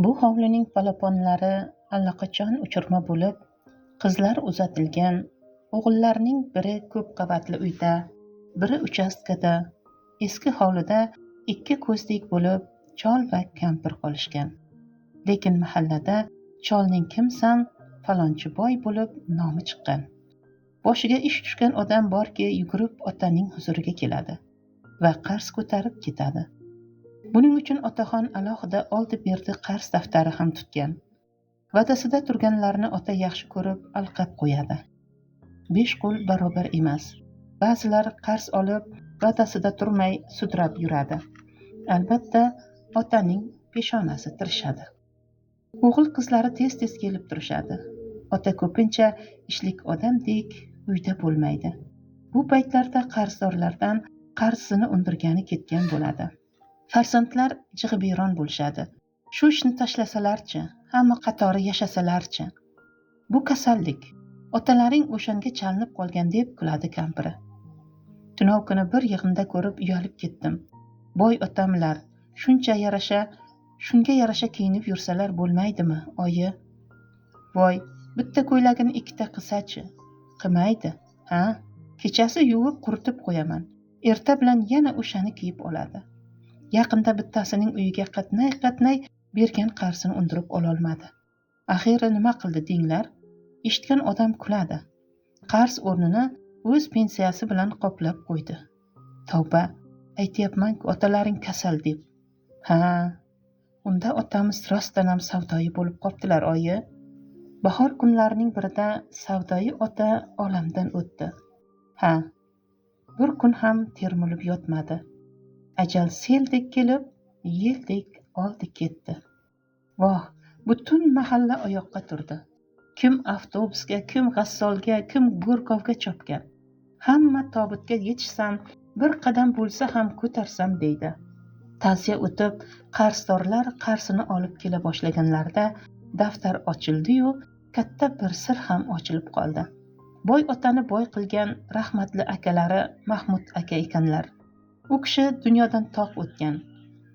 Bu hovlining polaponlari allaqachon uchirma bo'lib, qizlar uzatilgan, o'g'illarning biri ko'p qavatli uyda, biri uchastkada, eski hovlida ikki ko'zdek bo'lib chol va kampir qolishgan. Lekin mahallada cholning kimsan, falonchi boy bo'lib nomi chiqqan. Boshiga ish tushgan odam borki, yugurib otaning huzuriga keladi va qarz ko'tarib ketadi. Buning uchun otaxon alohida oldi-berdi qarz daftari ham tutgan. Va'dasida turganlarni ota yaxshi ko'rib alqab qo'yadi. 5 qo'l barobar emas. Ba'zilar qarz olib, va'dasida turmay sudrab yuradi. Albatta, otaning peshonasi tirishadi. O'g'il qizlari tez-tez kelib turishadi. Ota ko'pincha ishlik odamdek uyda bo'lmaydi. Bu paytlarda qarzdorlardan qarzini undirgani ketgan bo'ladi. Farzandlar jig'ibiyron bo'lishadi. Shu ishni tashlasalarchi, hamma qatori yashasalarchi. Bu kasallik. Otalaring o'shanga chalinib qolgan deb kuladi kampiri. Tunov kuni bir yig'inda ko'rib uyalib ketdim. Boy otamlar, shunga yarasha kiyinib yursalar bo'lmaydimi, oyi? Voy, bitta ko'ylagini ikkita qilsachi? Qilmaydi, ha? Kechasi yuvib quritib qo'yaman. Erta bilan yana o'shani kiyib oladi. Yaqinda bittasining uyiga qatnay bergan qarzini undirib ololmadi. Axiri nima qildi denglar? Eshitgan odam kuladi. Qarz o'rnini o'z pensiyasi bilan qoplab qo'ydi. Tavba, aytyapman-ku, otalaring kasal deb. Ha, unda otamiz rostdan ham savdoyi bo'lib qoptilar, oyi. Bahor kunlarining birida savdoyi ota olamdan o'tdi. Ha, bir kun ham termulib yotmadi. Ajal seldek kelib, yeldek oldi ketdi. Voh, butun mahalla oyoqqa turdi. Kim avtobusga, kim g'assolga, kim go'rkovga chopgan. Hamma tobutga yetishsam, bir qadam bo'lsa ham ko'tarsam deydi. Ta'ziya o'tib, qarzdorlar qarzini olib kela boshlaganlarida daftar ochildi-yu, katta bir sir ham ochilib qoldi. Boy otani boy qilgan rahmatli akalari Mahmud aka ekanlar. U kishi dunyodan toq o'tgan.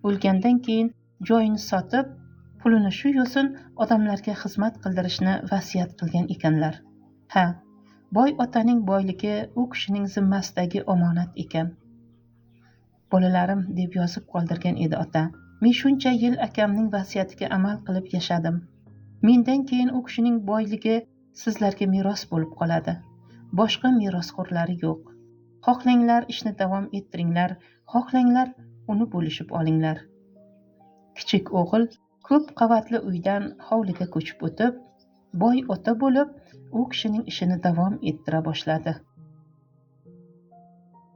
O'lgandan keyin joyini sotib, pulini shu yo'sin odamlarga xizmat qildirishni vasiyat qilgan ekanlar. Ha, boy otaning boyligi u kishining zimmasidagi omonat ekan. Bolalarim deb yozib qoldirgan edi ota. Men shuncha yil akamning vasiyatiga amal qilib yashadim. Mendan keyin u kishining boyligi sizlarga meros bo'lib qoladi. Boshqa merosxo'rlari yo'q. Xohlanglar ishni davom ettiringlar, xohlanglar uni bo'lishib olinglar. Kichik o'g'il ko'p qavatli uydan hovliga ko'chib o'tib, boy ota bo'lib, u kishining ishini davom ettira boshladi.